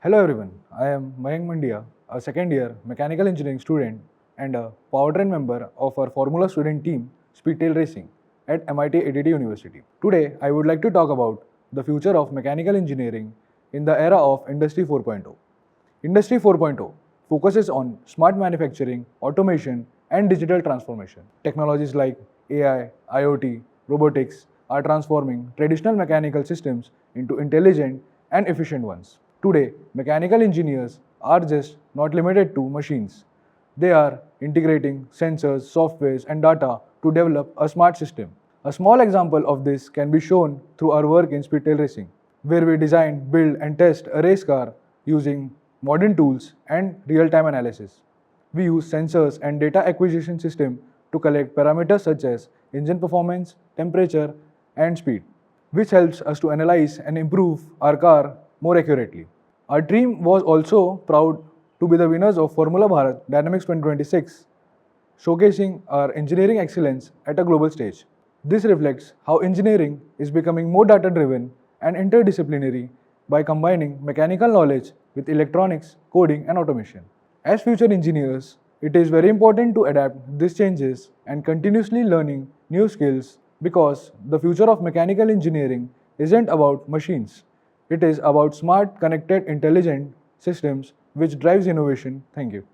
Hello everyone, I am Mayank Mandiya, a second year mechanical engineering student and a powertrain member of our Formula student team Speedtail Racing at MIT-ADT University. Today I would like to talk about the future of mechanical engineering in the era of Industry 4.0. Industry 4.0 focuses on smart manufacturing, automation and digital transformation. Technologies like AI, IoT, robotics are transforming traditional mechanical systems into intelligent and efficient ones. Today, mechanical engineers are just not limited to machines. They are integrating sensors, softwares, and data to develop a smart system. A small example of this can be shown through our work in Speedtail Racing, where we design, build, and test a race car using modern tools and real-time analysis. We use sensors and data acquisition system to collect parameters such as engine performance, temperature, and speed, which helps us to analyze and improve our car more accurately. Our team was also proud to be the winners of Formula Bharat Dynamics 2026, showcasing our engineering excellence at a global stage. This reflects how engineering is becoming more data driven and interdisciplinary by combining mechanical knowledge with electronics, coding, and automation. As future engineers, it is very important to adapt these changes and continuously learning new skills because the future of mechanical engineering isn't about machines. It is about smart, connected, intelligent systems which drives innovation. Thank you.